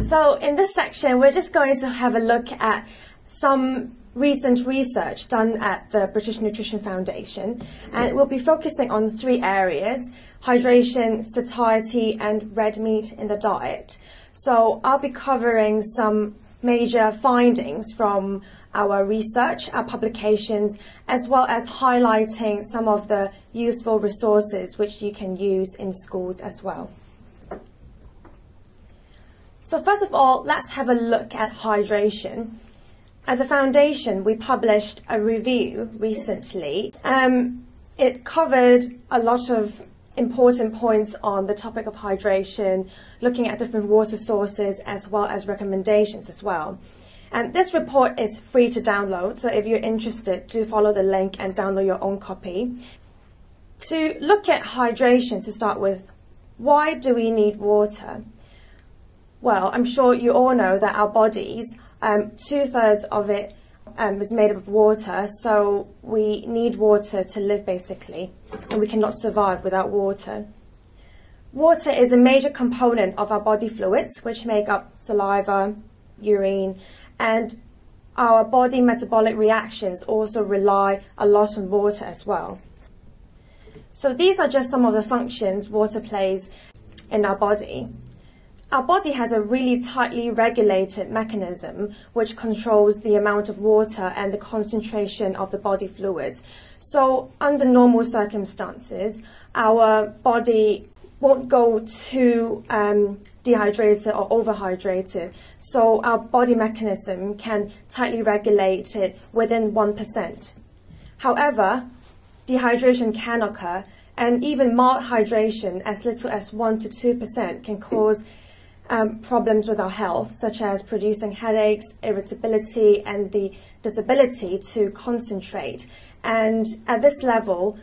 So in this section, we're just going to have a look at some recent research done at the British Nutrition Foundation, and we'll be focusing on 3 areas: hydration, satiety, and red meat in the diet. So I'll be covering some major findings from our research, our publications, as well as highlighting some of the useful resources which you can use in schools as well. So first of all, let's have a look at hydration. At the Foundation, we published a review recently. It covered a lot of important points on the topic of hydration, looking at different water sources as well as recommendations as well. And this report is free to download, so if you're interested, do follow the link and download your own copy. To look at hydration to start with, why do we need water? Well, I'm sure you all know that our bodies, 2/3 of it is made up of water, so we need water to live basically, and we cannot survive without water. Water is a major component of our body fluids, which make up saliva, urine, and our body metabolic reactions also rely a lot on water as well. So these are just some of the functions water plays in our body. Our body has a really tightly regulated mechanism which controls the amount of water and the concentration of the body fluids. So under normal circumstances, our body won't go too dehydrated or overhydrated. So our body mechanism can tightly regulate it within 1%. However, dehydration can occur, and even mild hydration, as little as 1 to 2%, can cause problems with our health, such as producing headaches, irritability, and the disability to concentrate. And at this level,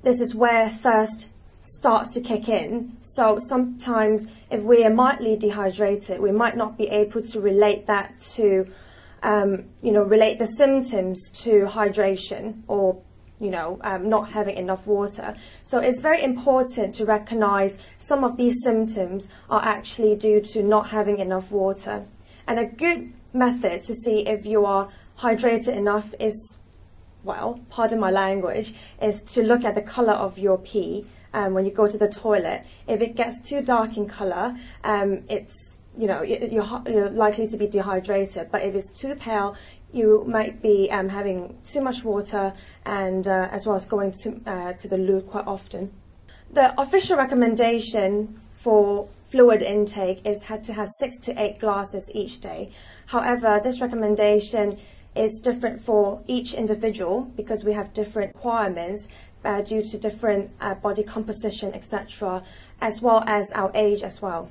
this is where thirst starts to kick in. So sometimes if we are mildly dehydrated, we might not be able to relate that to, relate the symptoms to hydration or not having enough water. So it's very important to recognize some of these symptoms are actually due to not having enough water. And a good method to see if you are hydrated enough is, well, pardon my language, is to look at the color of your pee when you go to the toilet. If it gets too dark in color, you're likely to be dehydrated. But if it's too pale, you might be having too much water, and as well as going to the loo quite often. The official recommendation for fluid intake is to have 6 to 8 glasses each day. However, this recommendation is different for each individual because we have different requirements due to different body composition, etc., as well as our age as well.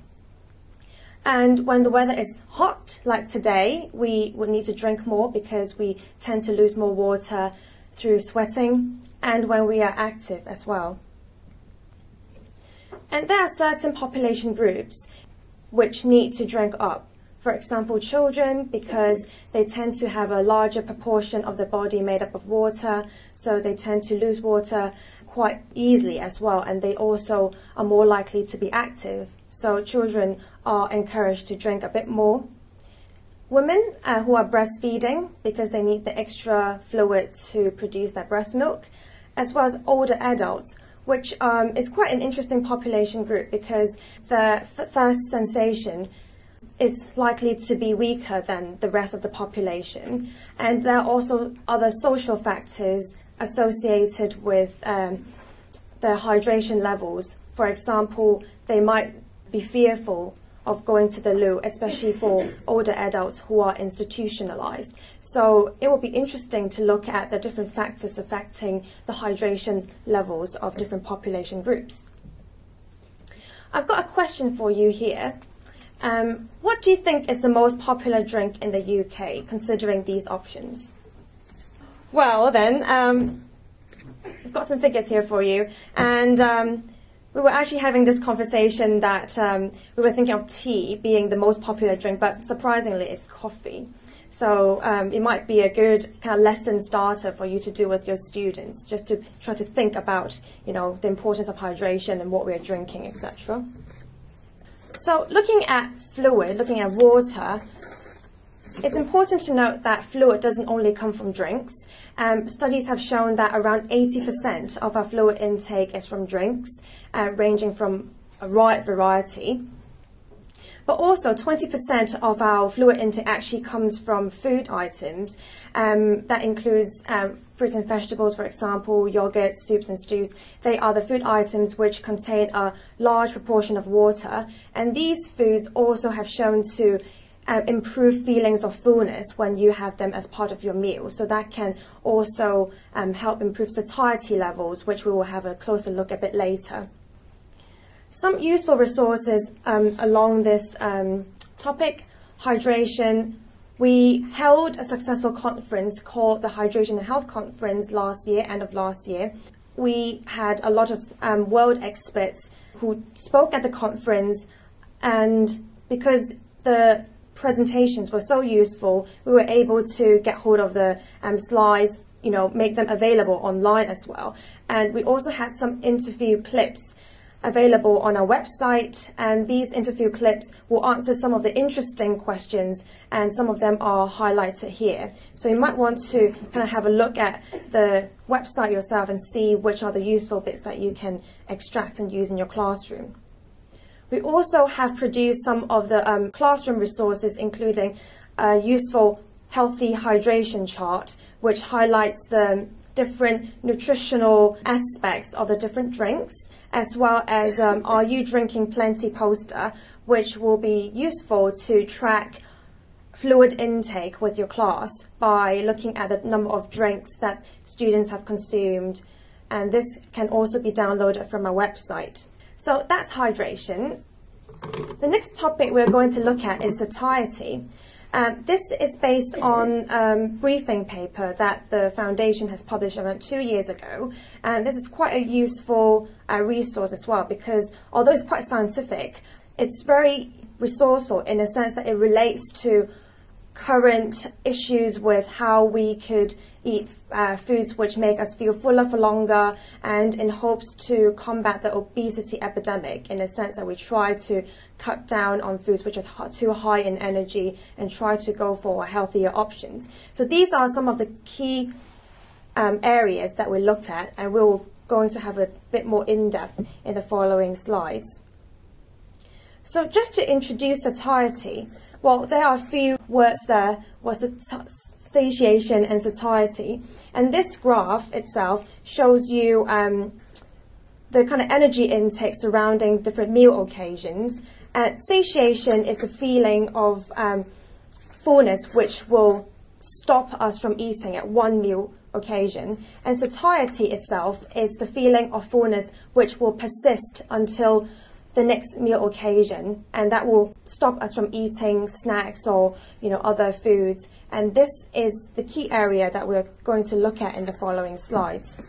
And when the weather is hot, like today, we would need to drink more because we tend to lose more water through sweating, and when we are active as well. And there are certain population groups which need to drink up. For example, children, because they tend to have a larger proportion of the body made up of water, so they tend to lose water quite easily as well, and they also are more likely to be active. So children are encouraged to drink a bit more. Women who are breastfeeding, because they need the extra fluid to produce their breast milk, as well as older adults, which is quite an interesting population group because the thirst sensation is likely to be weaker than the rest of the population. And there are also other social factors associated with their hydration levels. For example, they might be fearful of going to the loo, especially for older adults who are institutionalized. So it will be interesting to look at the different factors affecting the hydration levels of different population groups. I've got a question for you here. What do you think is the most popular drink in the UK, considering these options? Well then, I've got some figures here for you, and we were actually having this conversation that we were thinking of tea being the most popular drink, but surprisingly it's coffee. So it might be a good kind of lesson starter for you to do with your students, just to try to think about, the importance of hydration and what we're drinking, etc. So looking at fluid, looking at water, it's important to note that fluid doesn't only come from drinks. Studies have shown that around 80% of our fluid intake is from drinks, ranging from a wide variety. But also 20% of our fluid intake actually comes from food items. That includes fruit and vegetables, for example, yogurt, soups and stews. They are the food items which contain a large proportion of water. And these foods also have shown to improve feelings of fullness when you have them as part of your meal. So that can also help improve satiety levels, which we will have a closer look at a bit later. Some useful resources along this topic: hydration. We held a successful conference called the Hydration and Health Conference last year, end of last year. We had a lot of world experts who spoke at the conference, and because the presentations were so useful, we were able to get hold of the slides, make them available online as well. And we also had some interview clips available on our website, and these interview clips will answer some of the interesting questions, and some of them are highlighted here. So you might want to kind of have a look at the website yourself and see which are the useful bits that you can extract and use in your classroom. We also have produced some of the classroom resources, including a useful healthy hydration chart, which highlights the different nutritional aspects of the different drinks, as well as Are You Drinking Plenty poster, which will be useful to track fluid intake with your class by looking at the number of drinks that students have consumed, and this can also be downloaded from our website. So that's hydration. The next topic we're going to look at is satiety. This is based on a briefing paper that the Foundation has published around 2 years ago. And this is quite a useful resource as well, because although it's quite scientific, it's very resourceful in the sense that it relates to current issues with how we could eat foods which make us feel fuller for longer, and in hopes to combat the obesity epidemic, in the sense that we try to cut down on foods which are too high in energy and try to go for healthier options. So these are some of the key areas that we looked at, and we're going to have a bit more in-depth in the following slides. So just to introduce satiety, well, there are a few words there, satiation and satiety. And this graph itself shows you the kind of energy intake surrounding different meal occasions. Satiation is the feeling of fullness which will stop us from eating at one meal occasion. And satiety itself is the feeling of fullness which will persist until the next meal occasion, and that will stop us from eating snacks or other foods. And this is the key area that we're going to look at in the following slides.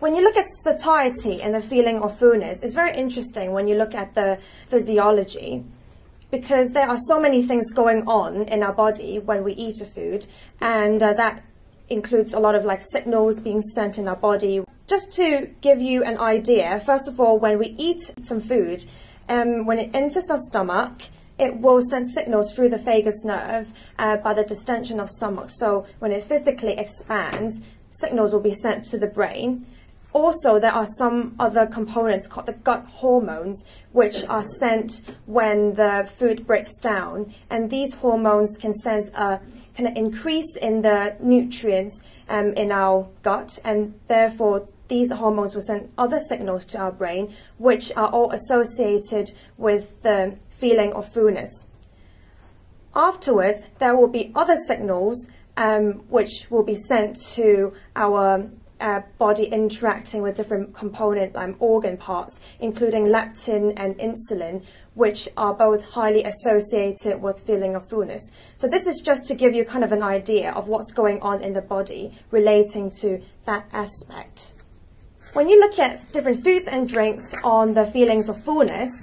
When you look at satiety and the feeling of fullness, it's very interesting when you look at the physiology, because there are so many things going on in our body when we eat a food, and that includes a lot of signals being sent in our body. Just to give you an idea, first of all, when we eat some food, when it enters our stomach, it will send signals through the vagus nerve by the distension of stomach. So when it physically expands, signals will be sent to the brain. Also, there are some other components called the gut hormones, which are sent when the food breaks down. And these hormones can sense a kind of increase in the nutrients in our gut, and therefore these hormones will send other signals to our brain, which are all associated with the feeling of fullness. Afterwards, there will be other signals which will be sent to our body interacting with different component organ parts, including leptin and insulin, which are both highly associated with feeling of fullness. So this is just to give you kind of an idea of what's going on in the body relating to that aspect. When you look at different foods and drinks on the feelings of fullness,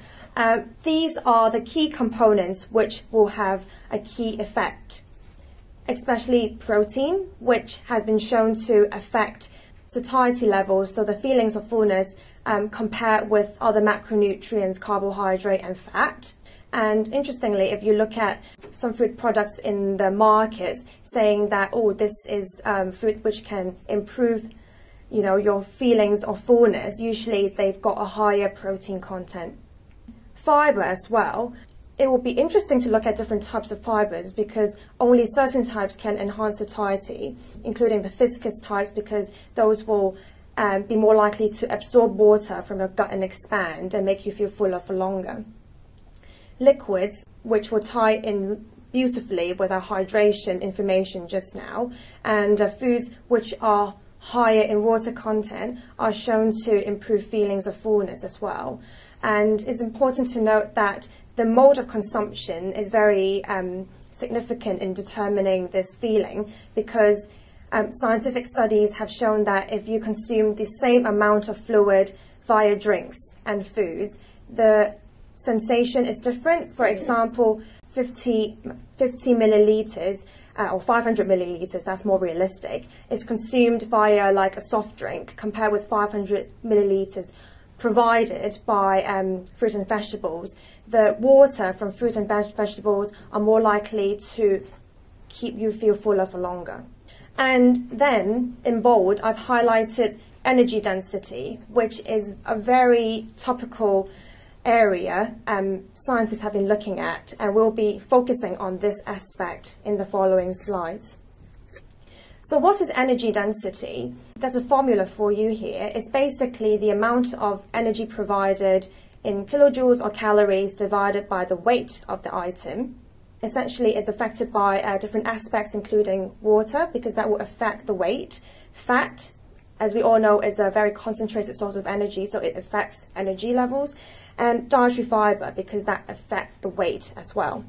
these are the key components which will have a key effect, especially protein, which has been shown to affect satiety levels, so the feelings of fullness, compared with other macronutrients, carbohydrate and fat. And interestingly, if you look at some food products in the market saying that, oh, this is food which can improve, your feelings of fullness, usually they've got a higher protein content. Fiber as well. It will be interesting to look at different types of fibers because only certain types can enhance satiety, including the viscous types, because those will be more likely to absorb water from your gut and expand and make you feel fuller for longer. Liquids, which will tie in beautifully with our hydration information just now, and foods which are higher in water content are shown to improve feelings of fullness as well. And it's important to note that the mode of consumption is very significant in determining this feeling, because scientific studies have shown that if you consume the same amount of fluid via drinks and foods, the sensation is different. For example, 50 milliliters or 500 milliliters, that's more realistic, is consumed via like a soft drink compared with 500 milliliters provided by fruit and vegetables. The water from fruit and vegetables are more likely to keep you feel fuller for longer. And then in bold, I've highlighted energy density, which is a very topical area scientists have been looking at, and we'll be focusing on this aspect in the following slides. So what is energy density? There's a formula for you here. It's basically the amount of energy provided in kilojoules or calories divided by the weight of the item. Essentially, it's affected by different aspects, including water, because that will affect the weight. Fat, as we all know, is a very concentrated source of energy, so it affects energy levels. And dietary fiber, because that affects the weight as well.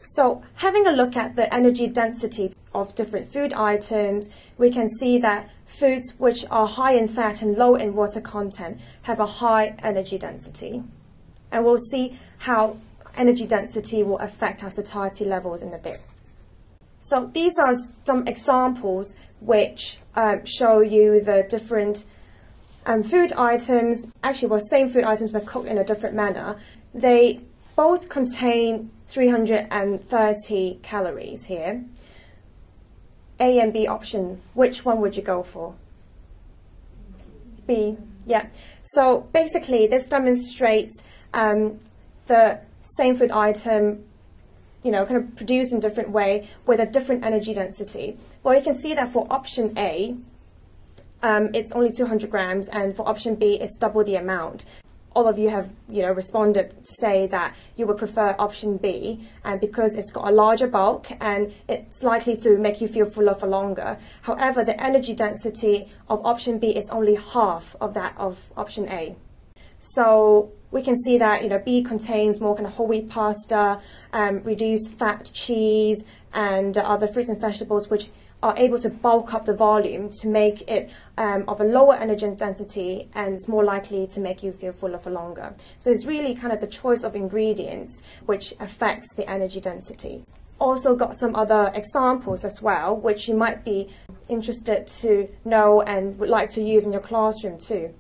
So having a look at the energy density of different food items, we can see that foods which are high in fat and low in water content have a high energy density. And we'll see how energy density will affect our satiety levels in a bit. So these are some examples which show you the different food items, same food items but cooked in a different manner. They both contain 330 calories here. A and B option, which one would you go for? B, yeah. So basically this demonstrates the same food item, kind of produced in a different way with a different energy density. Well, you can see that for option A, it's only 200 grams, and for option B, it's double the amount. All of you have, responded to say that you would prefer option B, and because it's got a larger bulk and it's likely to make you feel fuller for longer. However, the energy density of option B is only half of that of option A. So we can see that B contains more kind of whole wheat pasta, reduced fat cheese, and other fruits and vegetables which are able to bulk up the volume to make it of a lower energy density, and it's more likely to make you feel fuller for longer. So it's really kind of the choice of ingredients which affects the energy density. Also got some other examples as well, which you might be interested to know and would like to use in your classroom too.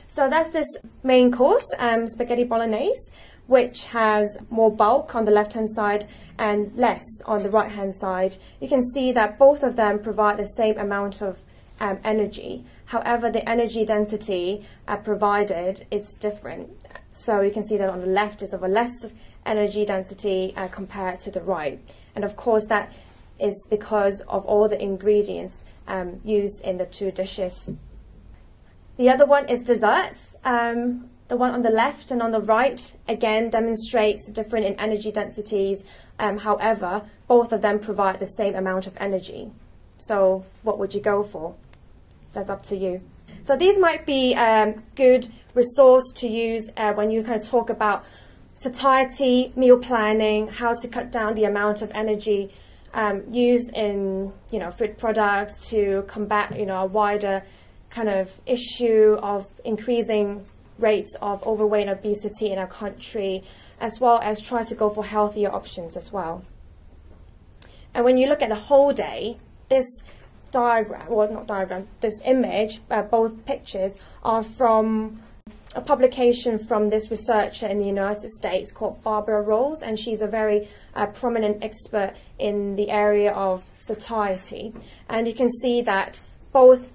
So that's this main course, spaghetti bolognese, which has more bulk on the left-hand side and less on the right-hand side. You can see that both of them provide the same amount of energy. However, the energy density provided is different. So you can see that on the left is of a less energy density compared to the right. And of course, that is because of all the ingredients used in the two dishes. The other one is desserts. The one on the left and on the right, again, demonstrates different in energy densities. However, both of them provide the same amount of energy. So what would you go for? That's up to you. So these might be good resource to use when you kind of talk about satiety, meal planning, how to cut down the amount of energy used in food products to combat a wider kind of issue of increasing rates of overweight and obesity in our country, as well as try to go for healthier options as well. And when you look at the whole day, this diagram, well, not diagram, this image, both pictures are from a publication from this researcher in the United States called Barbara Rolls, and she's a very prominent expert in the area of satiety. And you can see that both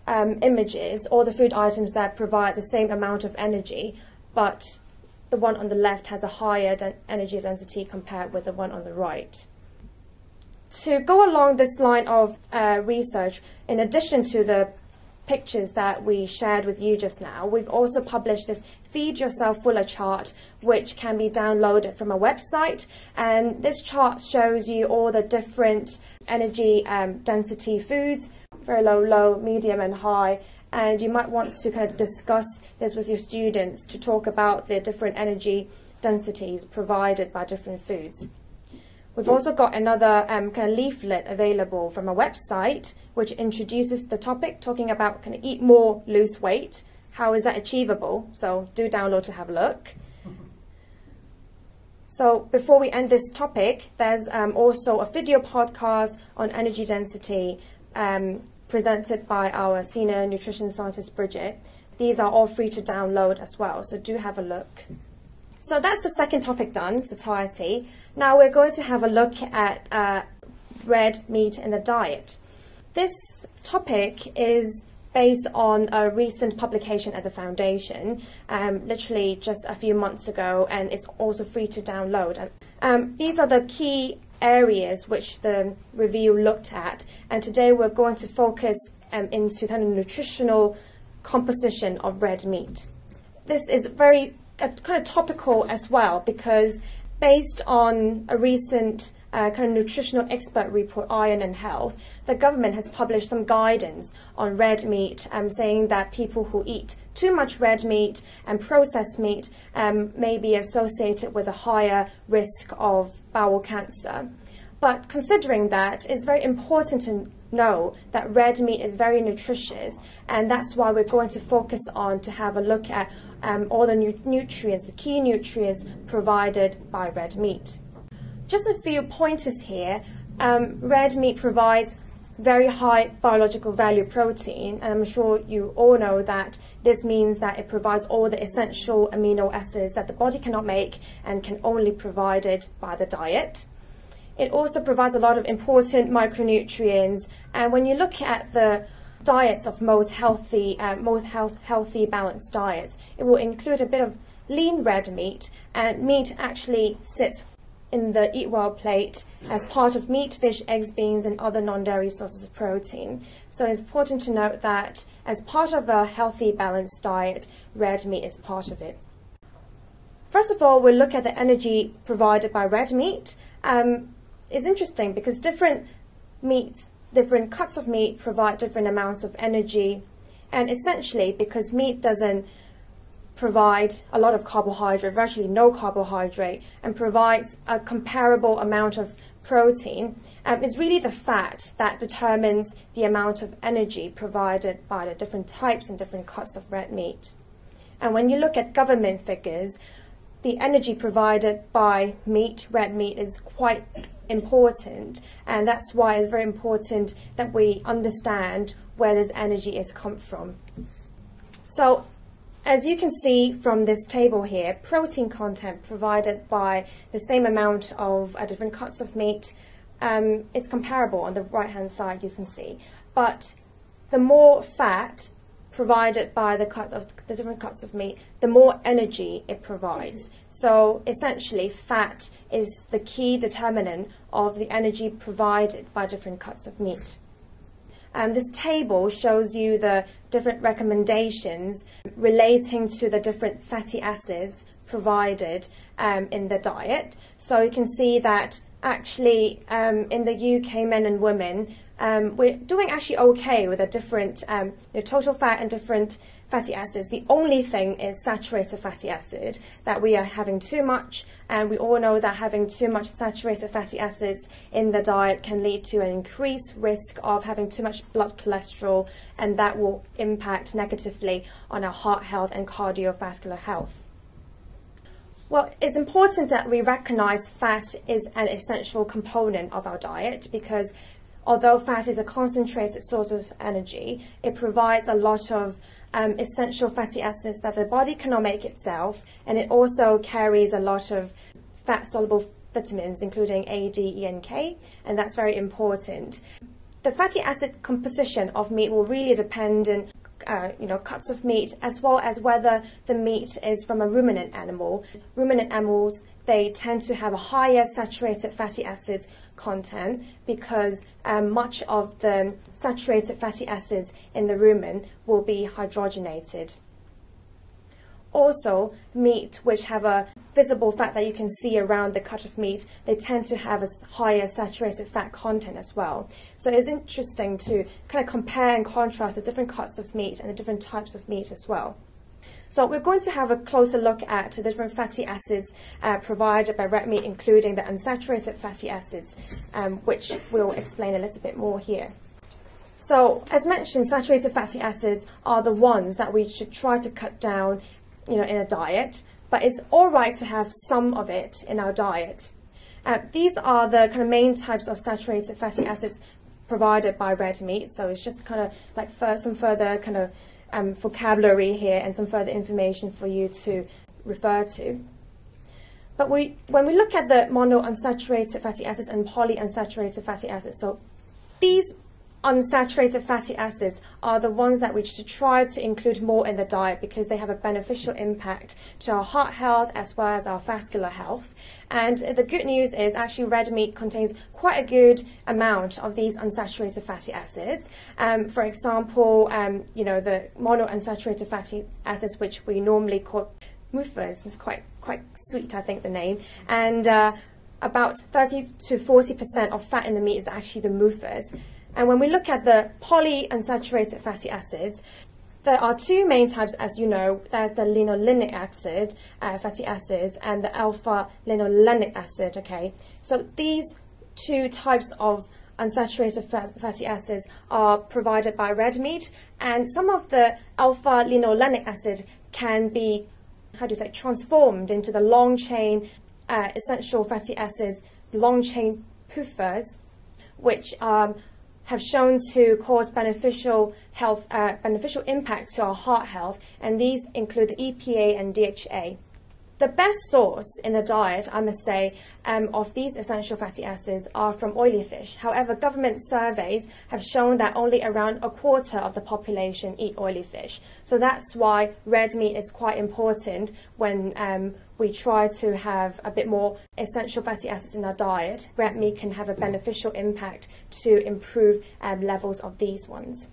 images, all the food items that provide the same amount of energy, but the one on the left has a higher energy density compared with the one on the right. To go along this line of research, in addition to the pictures that we shared with you just now, we've also published this Feed Yourself Fuller chart, which can be downloaded from a website. And this chart shows you all the different energy density foods, very low, low, medium and high. And you might want to kind of discuss this with your students to talk about the different energy densities provided by different foods. We've also got another kind of leaflet available from a website which introduces the topic, talking about kind of eat more, lose weight. How is that achievable? So do download to have a look. So before we end this topic, there's also a video podcast on energy density presented by our senior nutrition scientist, Bridget. These are all free to download as well, so do have a look. So that's the second topic done, satiety. Now we're going to have a look at red meat in the diet. This topic is based on a recent publication at the Foundation, literally just a few months ago, and it's also free to download. These are the key areas which the review looked at, and today we're going to focus into kind of nutritional composition of red meat. This is very kind of topical as well, because based on a recent kind of nutritional expert report, Iron and Health, the government has published some guidance on red meat, saying that people who eat too much red meat and processed meat may be associated with a higher risk of bowel cancer. But considering that, it's very important to know that red meat is very nutritious, and that's why we're going to focus on to have a look at all the nutrients, the key nutrients provided by red meat. Just a few pointers here. Red meat provides very high biological value protein, and I'm sure you all know that this means that it provides all the essential amino acids that the body cannot make and can only be provided by the diet. It also provides a lot of important micronutrients, and when you look at the diets of most healthy balanced diets, it will include a bit of lean red meat, and meat actually sits in the Eat Well plate as part of meat, fish, eggs, beans, and other non-dairy sources of protein. So it's important to note that as part of a healthy balanced diet, red meat is part of it. First of all, we'll look at the energy provided by red meat. It's interesting because different meats, different cuts of meat provide different amounts of energy, and essentially because meat doesn't provide a lot of carbohydrate, virtually no carbohydrate, and provides a comparable amount of protein, it's really the fat that determines the amount of energy provided by the different types and different cuts of red meat. And when you look at government figures, the energy provided by meat, red meat, is quite important, and that's why it's very important that we understand where this energy is come from. So as you can see from this table here, protein content provided by the same amount of different cuts of meat is comparable on the right hand side, you can see, but the more fat provided by the different cuts of meat, the more energy it provides. So essentially, fat is the key determinant of the energy provided by different cuts of meat. This table shows you the different recommendations relating to the different fatty acids provided in the diet. So you can see that actually in the UK, men and women, we're doing actually okay with the different total fat and different fatty acids. The only thing is saturated fatty acid, that we are having too much, and we all know that having too much saturated fatty acids in the diet can lead to an increased risk of having too much blood cholesterol, and that will impact negatively on our heart health and cardiovascular health. Well, it's important that we recognize fat is an essential component of our diet, because although fat is a concentrated source of energy, it provides a lot of essential fatty acids that the body cannot make itself, and it also carries a lot of fat-soluble vitamins, including A, D, E, and K, and that's very important. The fatty acid composition of meat will really depend on cuts of meat, as well as whether the meat is from a ruminant animal. Ruminant animals, they tend to have a higher saturated fatty acids content because much of the saturated fatty acids in the rumen will be hydrogenated. Also, meat which have a visible fat that you can see around the cut of meat, they tend to have a higher saturated fat content as well. So it's interesting to kind of compare and contrast the different cuts of meat and the different types of meat as well. So we're going to have a closer look at the different fatty acids provided by red meat, including the unsaturated fatty acids, which we'll explain a little bit more here. So, as mentioned, saturated fatty acids are the ones that we should try to cut down in a diet, but it's all right to have some of it in our diet. These are the kind of main types of saturated fatty acids provided by red meat, so it's just kind of like some further kind of vocabulary here and some further information for you to refer to. But when we look at the monounsaturated fatty acids and polyunsaturated fatty acids, so these unsaturated fatty acids are the ones that we should try to include more in the diet because they have a beneficial impact to our heart health as well as our vascular health. And the good news is actually red meat contains quite a good amount of these unsaturated fatty acids. For example, the monounsaturated fatty acids, which we normally call MUFAs, is quite sweet, I think, the name, and about 30 to 40% of fat in the meat is actually the MUFAs. And when we look at the polyunsaturated fatty acids, there are two main types, as you know. There's the linolenic acid fatty acids and the alpha-linolenic acid. Okay, so these two types of unsaturated fatty acids are provided by red meat, and some of the alpha-linolenic acid can be, transformed into the long-chain essential fatty acids, long-chain PUFAs, which have shown to cause beneficial impact to our heart health, and these include the EPA and DHA. The best source in the diet, I must say, of these essential fatty acids are from oily fish. However, government surveys have shown that only around a quarter of the population eat oily fish. So that's why red meat is quite important when we try to have a bit more essential fatty acids in our diet. Red meat can have a beneficial impact to improve levels of these ones.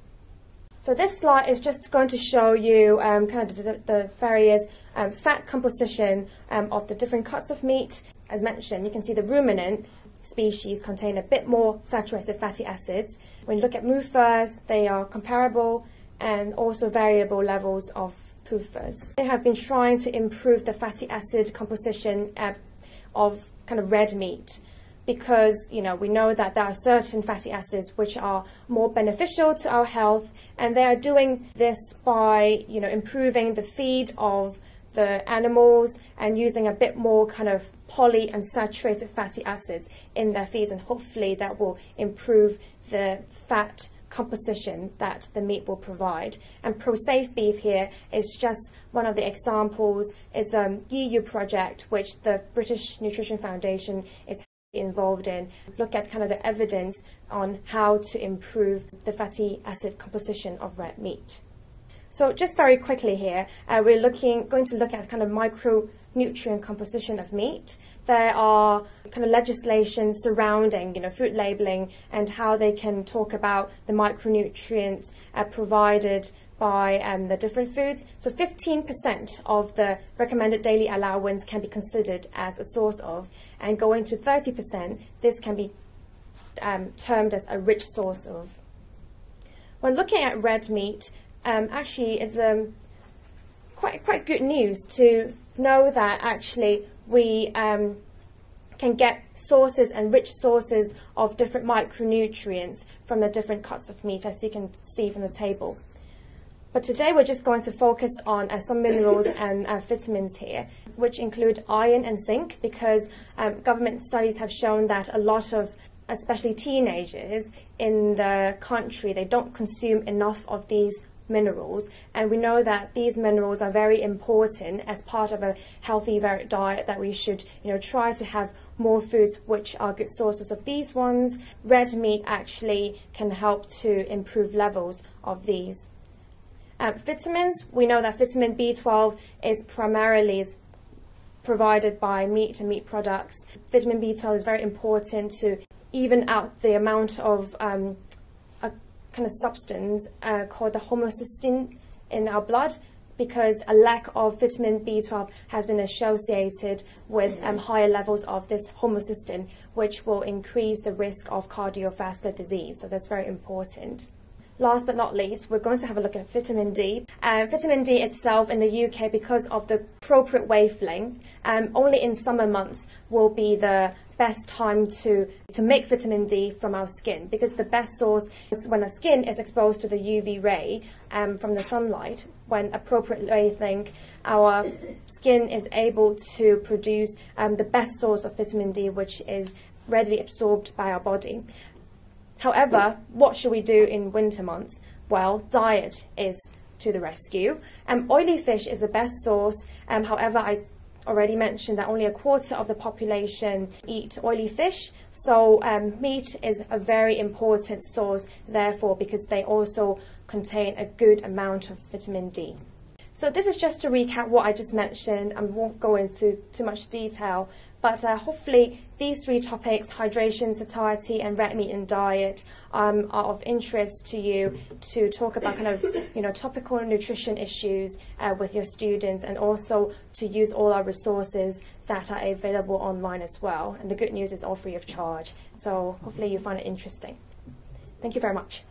So this slide is just going to show you kind of the various fat composition of the different cuts of meat. As mentioned, you can see the ruminant species contain a bit more saturated fatty acids. When you look at MUFAs, they are comparable and also variable levels of PUFAs. They have been trying to improve the fatty acid composition of kind of red meat, because we know that there are certain fatty acids which are more beneficial to our health, and they are doing this by improving the feed of the animals and using a bit more kind of polyunsaturated fatty acids in their feeds, and hopefully that will improve the fat composition that the meat will provide. And ProSafe Beef here is just one of the examples. It's an EU project which the British Nutrition Foundation is involved in. Look at kind of the evidence on how to improve the fatty acid composition of red meat. So just very quickly here, we're going to look at kind of micronutrient composition of meat. There are kind of legislation surrounding food labeling and how they can talk about the micronutrients provided by the different foods. So 15% of the recommended daily allowance can be considered as a source of, and going to 30%, this can be termed as a rich source of. When looking at red meat, actually it's quite good news to know that actually we can get sources and rich sources of different micronutrients from the different cuts of meat, as you can see from the table. But today we're just going to focus on some minerals and vitamins here, which include iron and zinc, because government studies have shown that a lot of especially teenagers in the country, they don't consume enough of these minerals, and we know that these minerals are very important as part of a healthy, varied diet, that we should try to have more foods which are good sources of these ones. Red meat actually can help to improve levels of these. Vitamins, we know that vitamin B12 is primarily provided by meat and meat products. Vitamin B12 is very important to even out the amount of a kind of substance called the homocysteine in our blood, because a lack of vitamin B12 has been associated with higher levels of this homocysteine, which will increase the risk of cardiovascular disease. So that's very important. Last but not least, we're going to have a look at vitamin D. Vitamin D itself in the UK, because of the appropriate wavelength, only in summer months will be the best time to make vitamin D from our skin, because the best source is when our skin is exposed to the UV ray from the sunlight. When appropriate wavelength, our skin is able to produce the best source of vitamin D, which is readily absorbed by our body. However, what should we do in winter months? Well, diet is to the rescue. Oily fish is the best source. However, I already mentioned that only a quarter of the population eat oily fish. So meat is a very important source, therefore, because they also contain a good amount of vitamin D. So this is just to recap what I just mentioned. I won't go into too much detail, but hopefully these three topics, hydration, satiety, and red meat and diet, are of interest to you to talk about kind of topical nutrition issues with your students, and also to use all our resources that are available online as well. And the good news is all free of charge. So hopefully you find it interesting. Thank you very much.